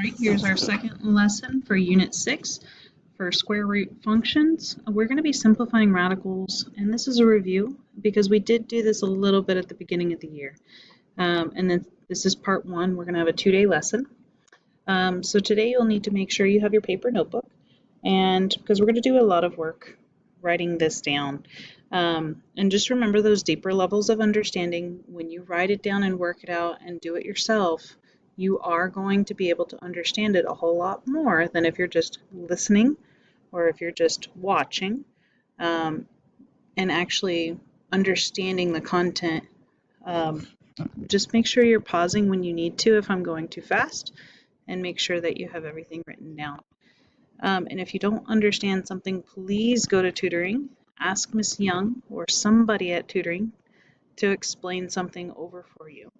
Alright, here's our second lesson for Unit 6 for square root functions. We're going to be simplifying radicals, and this is a review because we did do this a little bit at the beginning of the year. And then this is part 1. We're going to have a 2-day lesson. So today you'll need to make sure you have your paper notebook, and because we're going to do a lot of work writing this down. And just remember those deeper levels of understanding. When you write it down and work it out and do it yourself, you are going to be able to understand it a whole lot more than if you're just listening or if you're just watching, and actually understanding the content. Just make sure you're pausing when you need to if I'm going too fast, and make sure that you have everything written down. And if you don't understand something, please go to tutoring. Ask Miss Young or somebody at tutoring to explain something over for you.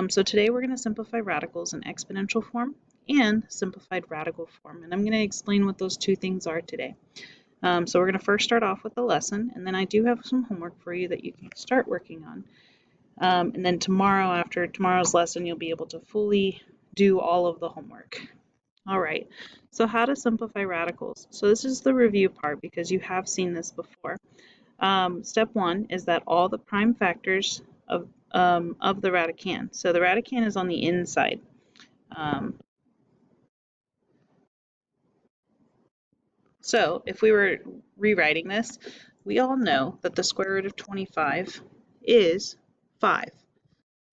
So today we're going to simplify radicals in exponential form and simplified radical form, and I'm going to explain what those two things are today. So we're going to first start off with the lesson, and then I do have some homework for you that you can start working on. And then tomorrow, after tomorrow's lesson, you'll be able to fully do all of the homework. All right, so how to simplify radicals. So this is the review part because you have seen this before. Step 1 is that all the prime factors of the radicand. So the radicand is on the inside. So if we were rewriting this, we all know that the square root of 25 is 5.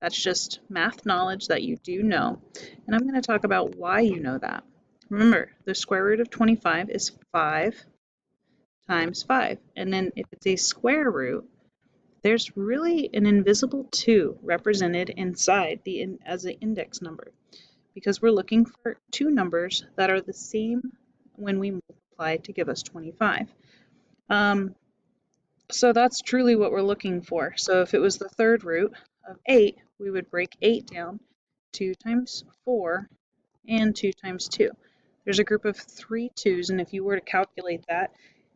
That's just math knowledge that you do know. And I'm going to talk about why you know that. Remember, the square root of 25 is 5 times 5. And then if it's a square root, there's really an invisible 2 represented inside as an index number, because we're looking for two numbers that are the same when we multiply to give us 25. So that's truly what we're looking for. So if it was the third root of 8, we would break 8 down, 2 times 4 and 2 times 2. There's a group of 3 2's, and if you were to calculate that,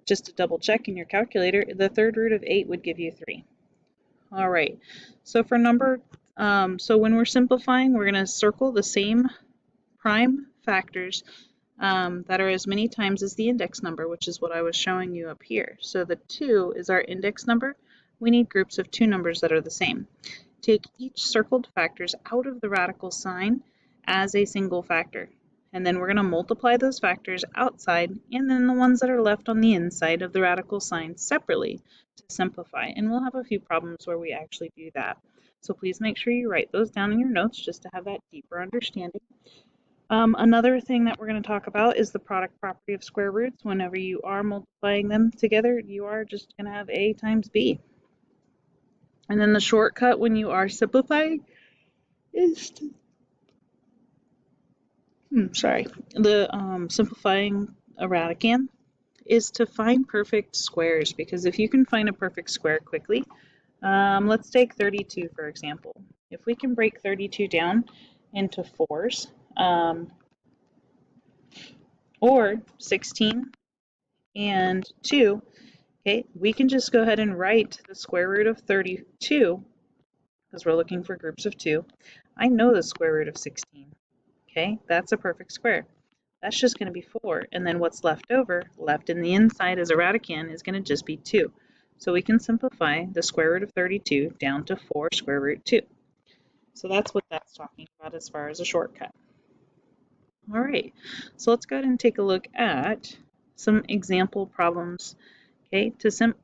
just to double check in your calculator, the third root of 8 would give you 3. All right, so for so when we're simplifying, we're going to circle the same prime factors that are as many times as the index number, which is what I was showing you up here. So the 2 is our index number. We need groups of 2 numbers that are the same. Take each circled factors out of the radical sign as a single factor. And then we're going to multiply those factors outside and then the ones that are left on the inside of the radical sign separately to simplify. And we'll have a few problems where we actually do that. So please make sure you write those down in your notes just to have that deeper understanding. Another thing that we're going to talk about is the product property of square roots. Whenever you are multiplying them together, you are just going to have A times B. And then the shortcut when you are simplifying is simplifying a radicand is to find perfect squares, because if you can find a perfect square quickly, let's take 32 for example. If we can break 32 down into 4s, or 16 and 2, okay, we can just go ahead and write the square root of 32, because we're looking for groups of 2. I know the square root of 16. Okay, that's a perfect square. That's just going to be 4, and then what's left over, left in the inside as a radicand, is going to just be 2. So we can simplify the square root of 32 down to 4 square root 2. So that's what that's talking about as far as a shortcut. All right, so let's go ahead and take a look at some example problems. Okay,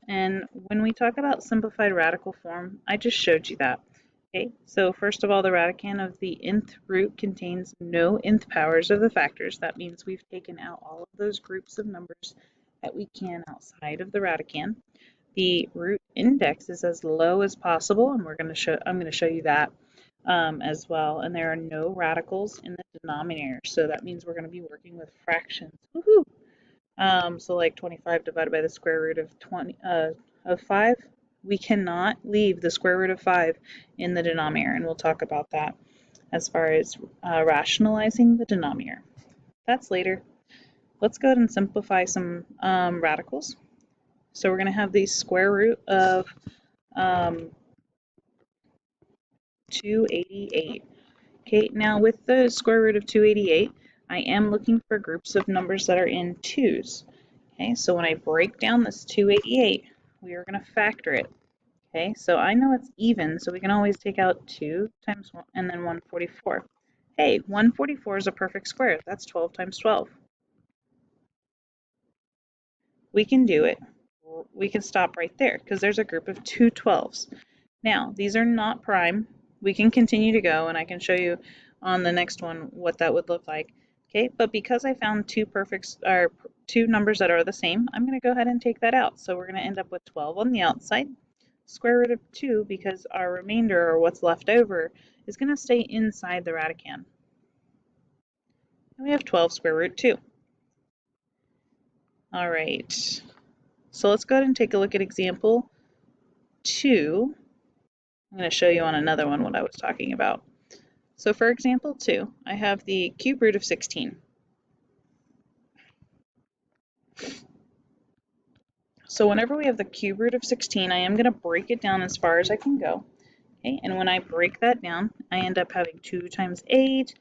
and when we talk about simplified radical form, I just showed you that. Okay, so first of all, the radicand of the nth root contains no nth powers of the factors. That means we've taken out all of those groups of numbers that we can outside of the radicand. The root index is as low as possible, and I'm going to show you that as well. And there are no radicals in the denominator, so that means we're going to be working with fractions. Woohoo! So like 25 divided by the square root of 5. We cannot leave the square root of 5 in the denominator, and we'll talk about that as far as rationalizing the denominator. That's later. Let's go ahead and simplify some radicals. So we're going to have the square root of 288. Okay, now with the square root of 288, I am looking for groups of numbers that are in twos. Okay, so when I break down this 288, we are going to factor it. Okay, so I know it's even, so we can always take out 2 times 1 and then 144. Hey, 144 is a perfect square. That's 12 times 12. We can do it. We can stop right there because there's a group of two 12s. Now, these are not prime. We can continue to go, and I can show you on the next one what that would look like. Okay, but because I found two numbers that are the same, I'm going to go ahead and take that out. So we're going to end up with 12 on the outside, square root of 2, because our remainder, or what's left over, is going to stay inside the radicand. And we have 12 square root 2. All right, so let's go ahead and take a look at example 2. I'm going to show you on another one what I was talking about. So for example 2, I have the cube root of 16. So whenever we have the cube root of 16, I am going to break it down as far as I can go. Okay, and when I break that down, I end up having 2 times 8.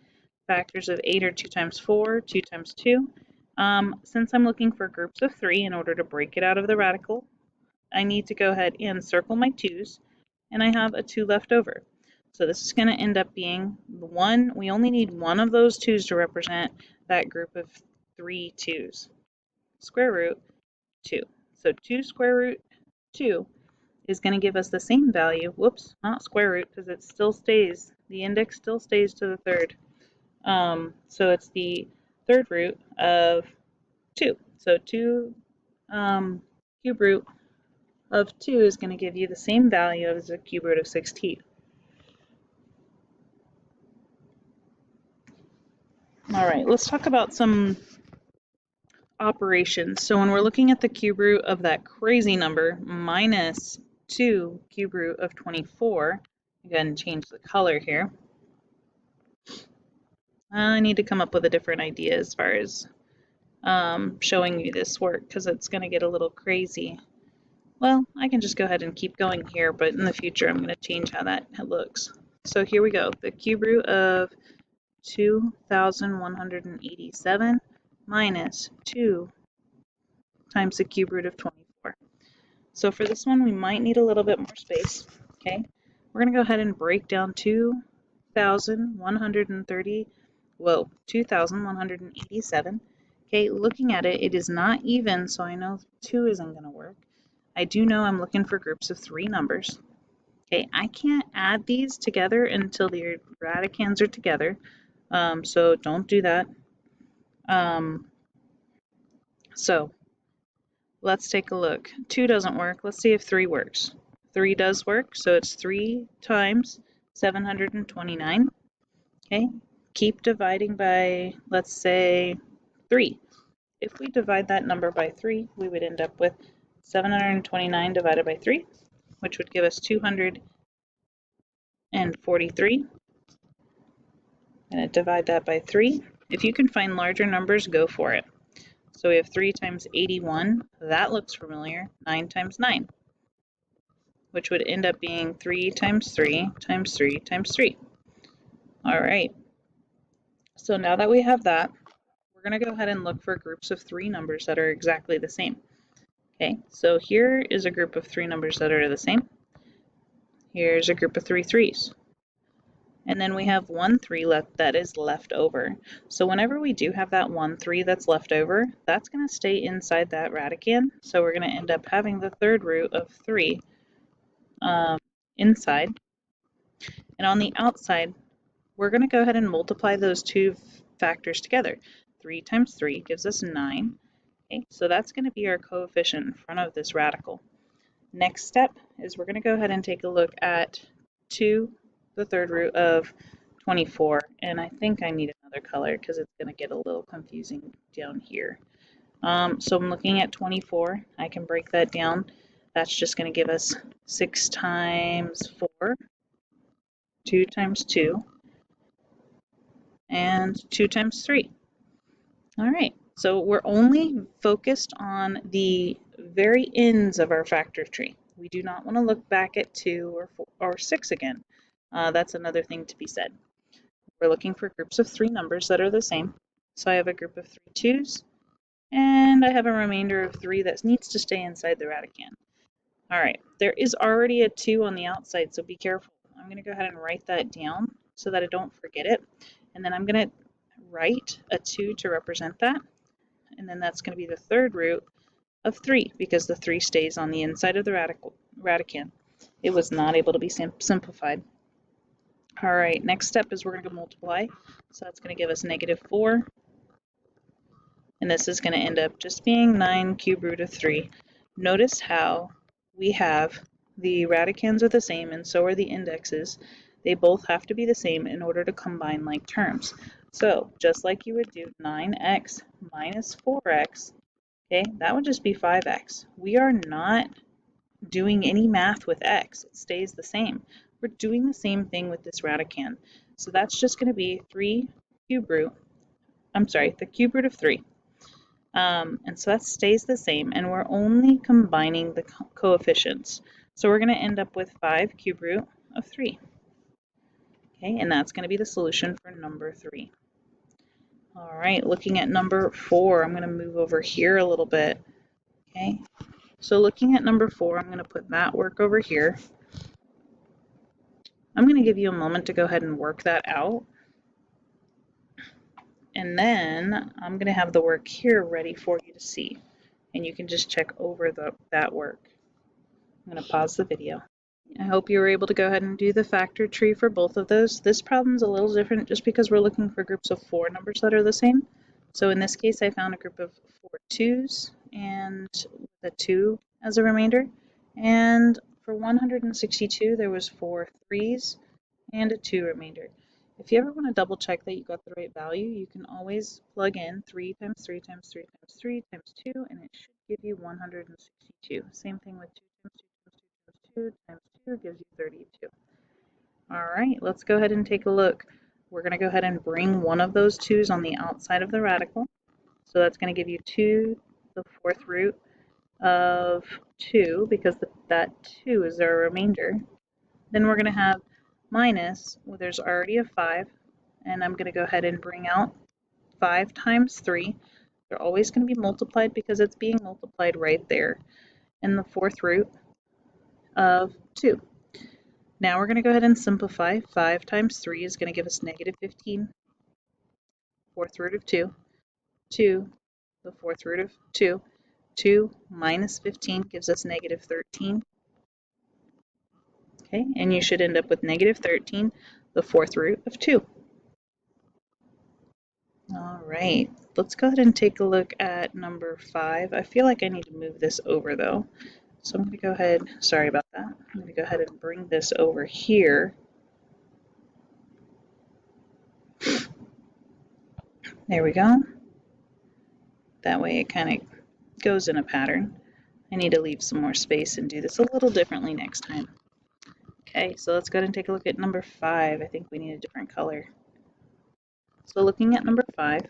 Factors of 8 are 2 times 4, 2 times 2. Since I'm looking for groups of 3 in order to break it out of the radical, I need to go ahead and circle my 2's, and I have a 2 left over. So this is going to end up being 1. We only need one of those 2's to represent that group of 3 2's. Square root 2. So 2 square root 2 is going to give us the same value. Whoops, not square root, because it still stays, the index still stays to the third. So it's the third root of 2. So 2 cube root of 2 is going to give you the same value as the cube root of 16. All right, let's talk about some operations. So when we're looking at the cube root of that crazy number, minus 2 cube root of 24, again, change the color here. I need to come up with a different idea as far as showing you this work, because it's going to get a little crazy. Well, I can just go ahead and keep going here, but in the future I'm going to change how that looks. So here we go. The cube root of 2,187 minus 2 times the cube root of 24. So for this one, we might need a little bit more space. Okay, we're going to go ahead and break down 2,187. Okay, looking at it, it is not even, so I know 2 isn't going to work. I do know I'm looking for groups of 3 numbers. Okay, I can't add these together until the radicands are together, so don't do that. So let's take a look. 2 doesn't work. Let's see if 3 works. 3 does work, so it's 3 times 729. Okay, keep dividing by, let's say, 3. If we divide that number by 3, we would end up with 729 divided by 3, which would give us 243. I'm going to divide that by 3. If you can find larger numbers, go for it. So we have 3 times 81. That looks familiar. 9 times 9, which would end up being 3 times 3 times 3 times 3. All right. So now that we have that, we're going to go ahead and look for groups of 3 numbers that are exactly the same. Okay, so here is a group of 3 numbers that are the same. Here's a group of 3 3's. And then we have 1 3 that is left over. So whenever we do have that 1 3 that's left over, that's going to stay inside that radicand. So we're going to end up having the third root of 3 inside. And on the outside, we're going to go ahead and multiply those 2 factors together. 3 times 3 gives us 9. Okay, so that's going to be our coefficient in front of this radical. Next step is we're going to go ahead and take a look at 2, the third root of 24, and I think I need another color because it's going to get a little confusing down here. So I'm looking at 24. I can break that down. That's just going to give us 6 times 4, 2 times 2, and 2 times 3. All right, so we're only focused on the very ends of our factor tree. We do not want to look back at 2 or 4 or 6 again. That's another thing to be said. We're looking for groups of 3 numbers that are the same. So I have a group of 3 2's, and I have a remainder of 3 that needs to stay inside the radicand. All right, there is already a 2 on the outside, so be careful. I'm going to go ahead and write that down so that I don't forget it. And then I'm going to write a 2 to represent that. And then that's going to be the third root of 3 because the 3 stays on the inside of the radicand. It was not able to be simplified. All right, next step is we're going to multiply. So that's going to give us -4. And this is going to end up just being 9 cube root of 3. Notice how we have the radicands are the same and so are the indexes. They both have to be the same in order to combine like terms. So just like you would do 9x minus 4x, okay, that would just be 5x. We are not doing any math with x. It stays the same. We're doing the same thing with this radicand. So that's just going to be the cube root of 3. And so that stays the same, and we're only combining the coefficients. So we're going to end up with 5 cube root of 3. Okay, and that's going to be the solution for number 3. All right, looking at number 4, I'm going to move over here a little bit. Okay, so looking at number 4, I'm going to put that work over here. I'm going to give you a moment to go ahead and work that out. And then I'm going to have the work here ready for you to see. And you can just check over that work. I'm going to pause the video. I hope you were able to go ahead and do the factor tree for both of those. This problem's a little different just because we're looking for groups of 4 numbers that are the same. So in this case, I found a group of 4 2's and the 2 as a remainder. And for 162, there was 4 3's and a 2 remainder. If you ever want to double check that you got the right value, you can always plug in 3 times 3 times 3 times 3 times 2, and it should give you 162. Same thing with 2 times 2 times 2 times 2 gives you 32. All right, let's go ahead and take a look. We're going to go ahead and bring one of those 2's on the outside of the radical. So that's going to give you 2 the 4th root of 2 because that 2 is our remainder. Then we're going to have minus, well, there's already a 5, and I'm going to go ahead and bring out 5 times 3. They're always going to be multiplied because it's being multiplied right there. And the 4th root of 2. Now we're going to go ahead and simplify. 5 times 3 is going to give us -15. 4th root of 2. 2, the 4th root of 2. 2 minus 15 gives us -13. Okay, and you should end up with -13, the 4th root of 2. All right, let's go ahead and take a look at number 5. I feel like I need to move this over though. So I'm going to go ahead, sorry about that. I'm going to go ahead and bring this over here. There we go. That way it kind of goes in a pattern. I need to leave some more space and do this a little differently next time. Okay, so let's go ahead and take a look at number 5. I think we need a different color. So looking at number 5,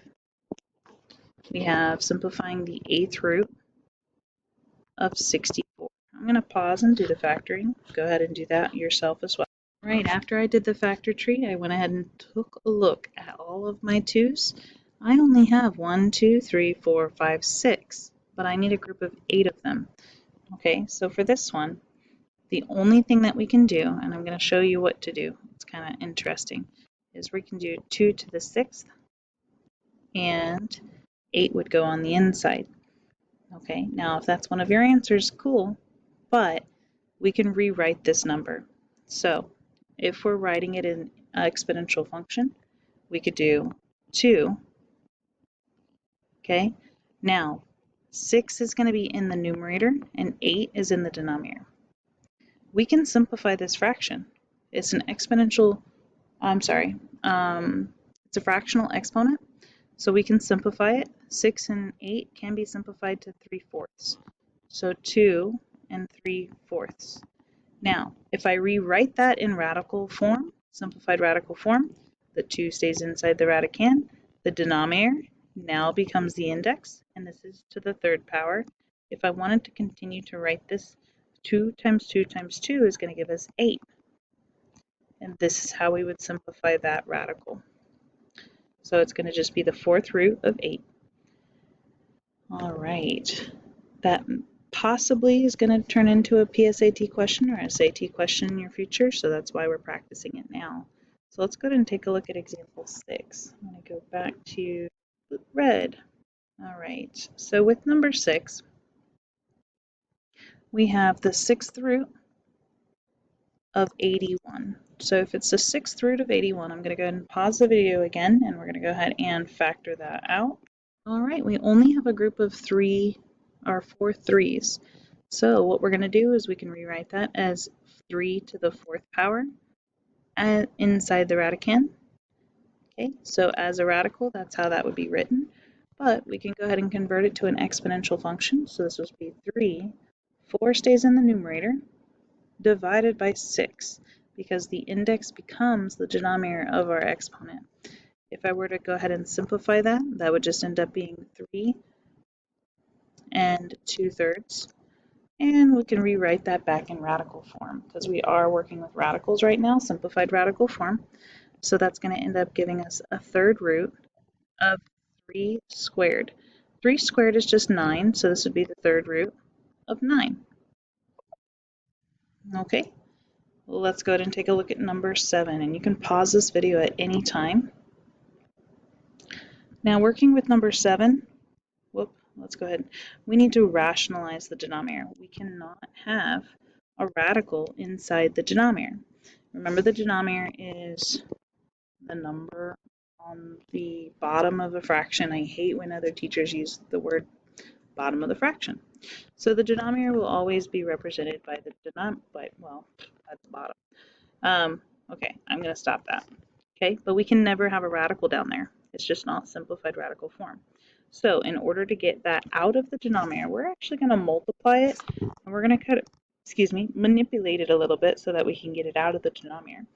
we have simplifying the 8th root of 64. I'm going to pause and do the factoring. Go ahead and do that yourself as well. Right, after I did the factor tree, I went ahead and took a look at all of my 2's. I only have 1, 2, 3, 4, 5, 6, but I need a group of 8 of them. Okay, so for this one, the only thing that we can do, and I'm going to show you what to do, it's kind of interesting, is we can do 2 to the 6th, and 8 would go on the inside. Okay, now if that's one of your answers, cool, but we can rewrite this number. So if we're writing it in an exponential function, we could do 2. Okay, now 6 is going to be in the numerator and 8 is in the denominator. We can simplify this fraction. It's an exponential, it's a fractional exponent, so we can simplify it. 6 and 8 can be simplified to 3/4. So 2 and 3/4. Now, if I rewrite that in radical form, simplified radical form, the 2 stays inside the radicand. The denominator now becomes the index, and this is to the 3rd power. If I wanted to continue to write this, 2 times 2 times 2 is going to give us 8. And this is how we would simplify that radical. So it's going to just be the fourth root of 8. All right. That possibly is going to turn into a PSAT question or a SAT question in your future, so that's why we're practicing it now. So let's go ahead and take a look at example 6. I'm going to go back to red. All right, so with number 6, we have the sixth root of 81. So if it's the sixth root of 81, I'm going to go ahead and pause the video again, and we're going to go ahead and factor that out. All right, we only have a group of 4 threes. So what we're going to do is we can rewrite that as 3 to the 4th power inside the radicand. Okay, so as a radical, that's how that would be written. But we can go ahead and convert it to an exponential function. So this would be 3. 4 stays in the numerator, divided by 6, because the index becomes the denominator of our exponent. If I were to go ahead and simplify that, that would just end up being 3 and 2/3. And we can rewrite that back in radical form because we are working with radicals right now, simplified radical form. So that's going to end up giving us a third root of 3 squared. 3 squared is just 9, so this would be the third root of 9. Okay, well, let's go ahead and take a look at number 7, and you can pause this video at any time. Now working with number 7, let's go ahead. We need to rationalize the denominator. We cannot have a radical inside the denominator. Remember, the denominator is the number on the bottom of a fraction. I hate when other teachers use the word bottom of the fraction. So the denominator will always be represented by the at the bottom. Okay, I'm going to stop that. Okay, but we can never have a radical down there. It's just not simplified radical form. So in order to get that out of the denominator, we're actually going to multiply it, and we're going to manipulate it a little bit so that we can get it out of the denominator.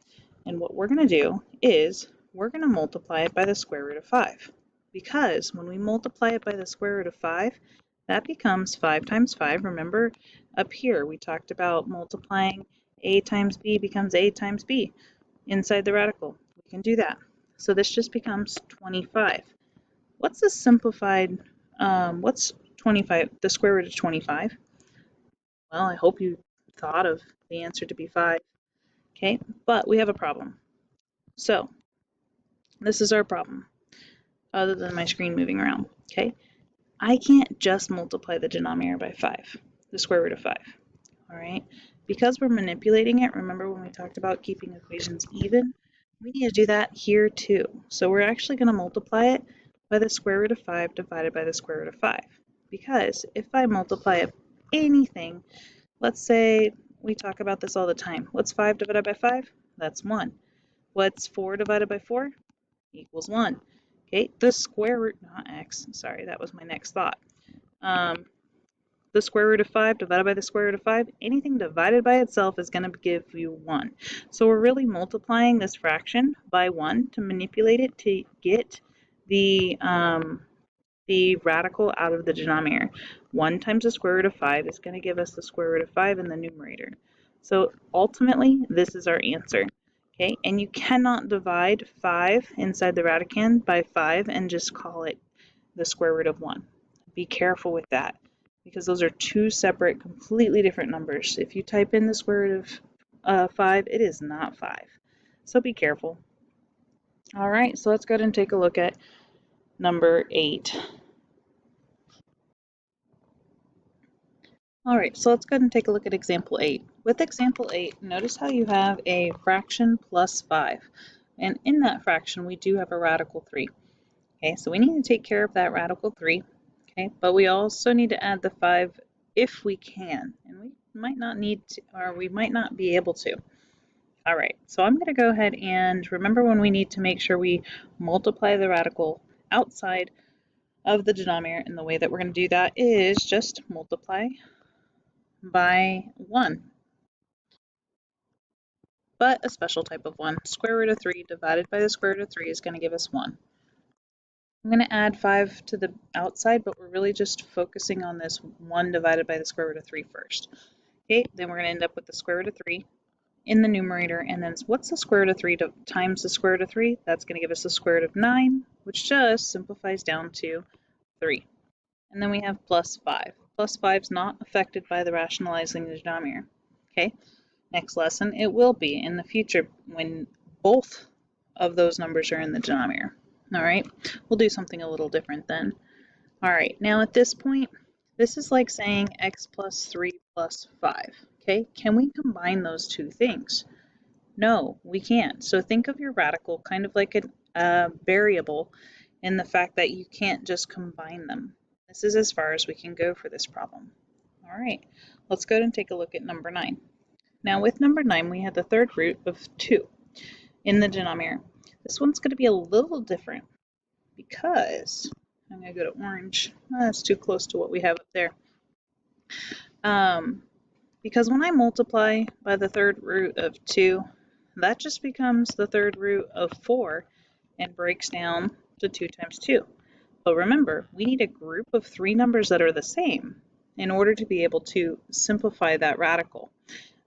And what we're going to do is we're going to multiply it by the square root of 5. Because when we multiply it by the square root of 5, that becomes 5 times 5. Remember up here we talked about multiplying a times b becomes a times b inside the radical. We can do that. So this just becomes 25. What's the simplified, what's 25, the square root of 25? Well, I hope you thought of the answer to be 5. Okay, but we have a problem. So this is our problem, other than my screen moving around. Okay, I can't just multiply the denominator by 5, the square root of 5. All right, because we're manipulating it, remember when we talked about keeping equations even, we need to do that here too. So we're actually going to multiply it by the square root of 5 divided by the square root of 5. Because if I multiply anything, let's say we talk about this all the time. What's 5 divided by 5? That's 1. What's 4 divided by 4? Equals 1. Okay, the square root, not x, sorry, that was my next thought. The square root of 5 divided by the square root of 5, anything divided by itself is going to give you 1. So we're really multiplying this fraction by 1 to manipulate it to get the radical out of the denominator. 1 times the square root of 5 is going to give us the square root of 5 in the numerator. So ultimately, this is our answer. Okay, and you cannot divide 5 inside the radicand by 5 and just call it the square root of 1. Be careful with that, because those are two separate, completely different numbers. If you type in the square root of 5, it is not 5. So be careful. All right, so let's go ahead and take a look at number 8. All right, so let's go ahead and take a look at example 8. With example 8, notice how you have a fraction plus 5. And in that fraction, we do have a radical 3. Okay, so we need to take care of that radical 3. Okay, but we also need to add the 5 if we can. And we might not need to, or we might not be able to. All right, so I'm going to go ahead and remember when we need to make sure we multiply the radical outside of the denominator, and the way that we're going to do that is just multiply by 1. But a special type of 1. Square root of 3 divided by the square root of 3 is going to give us 1. I'm going to add 5 to the outside, but we're really just focusing on this 1 divided by the square root of 3 first. Okay, then we're going to end up with the square root of 3 in the numerator, and then what's the square root of 3 times the square root of 3? That's going to give us the square root of 9, which just simplifies down to 3. And then we have plus 5. Plus 5 is not affected by the rationalizing the denominator. Okay, next lesson, it will be in the future when both of those numbers are in the denominator. All right, we'll do something a little different then. All right, now at this point, this is like saying x plus 3 plus 5. Okay, can we combine those two things? No, we can't. So think of your radical kind of like a variable in the fact that you can't just combine them. This is as far as we can go for this problem. All right, let's go ahead and take a look at number 9. Now with number 9, we have the third root of 2 in the denominator. This one's going to be a little different because I'm going to go to orange. That's too close to what we have up there. Because when I multiply by the third root of 2, that just becomes the third root of 4 and breaks down to 2 times 2. But remember, we need a group of 3 numbers that are the same in order to be able to simplify that radical.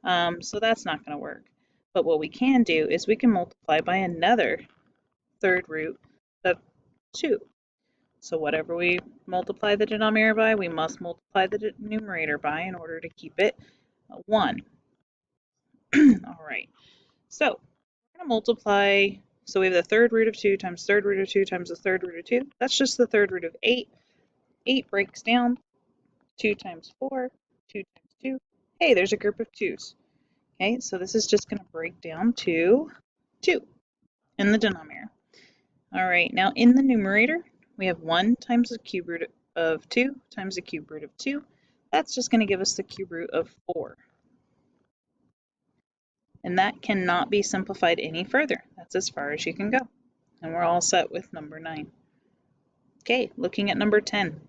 So that's not going to work. But what we can do is we can multiply by another third root of 2. So whatever we multiply the denominator by, we must multiply the numerator by in order to keep it 1. All right, so we're going to multiply. So we have the third root of 2 times third root of 2 times the third root of 2. That's just the third root of 8. 8 breaks down. 2 times 4, 2 times 2. Hey, there's a group of 2's. Okay, so this is just going to break down to 2 in the denominator. All right, now in the numerator, we have 1 times the cube root of 2 times the cube root of 2. That's just going to give us the cube root of 4. And that cannot be simplified any further. That's as far as you can go. And we're all set with number 9. Okay, looking at number 10.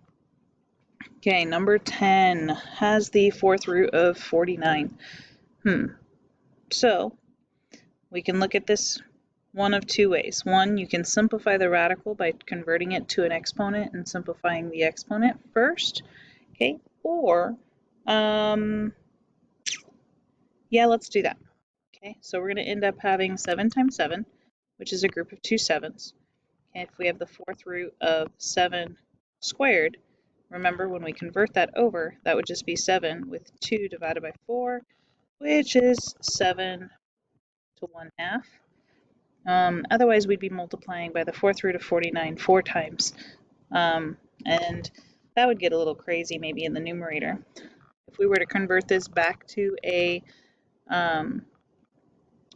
Okay, number 10 has the fourth root of 49. So we can look at this one of two ways. One, you can simplify the radical by converting it to an exponent and simplifying the exponent first. Okay, or yeah, let's do that. Okay, so we're going to end up having 7 times 7, which is a group of 2 7s. Okay, if we have the fourth root of 7 squared, remember when we convert that over, that would just be 7 with 2 divided by 4, which is 7 to 1/2. Otherwise, we'd be multiplying by the fourth root of 49 4 times. And that would get a little crazy maybe in the numerator. If we were to convert this back to a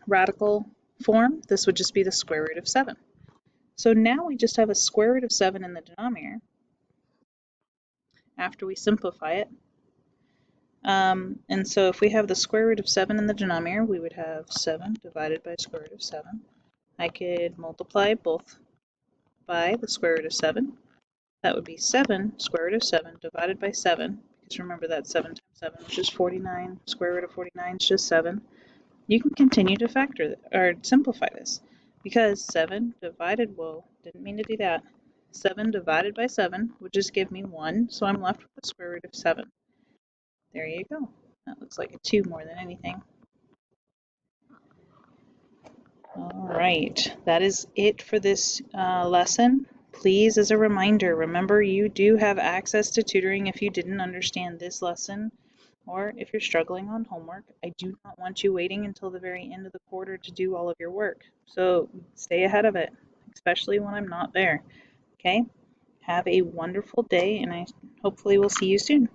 radical form, this would just be the square root of 7. So now we just have a square root of 7 in the denominator after we simplify it. And so if we have the square root of 7 in the denominator, we would have 7 divided by square root of 7. I could multiply both by the square root of 7. That would be 7 square root of 7 divided by 7, because remember that's 7 times 7, which is 49. Square root of 49 is just 7. You can continue to factor or simplify this, because 7 divided, whoa, didn't mean to do that. 7 divided by 7 would just give me 1, so I'm left with the square root of 7. There you go. That looks like a 2 more than anything. All right, that is it for this lesson. Please, as a reminder, remember you do have access to tutoring if you didn't understand this lesson or if you're struggling on homework. I do not want you waiting until the very end of the quarter to do all of your work. So stay ahead of it, especially when I'm not there. Okay? Have a wonderful day, and I hopefully will see you soon.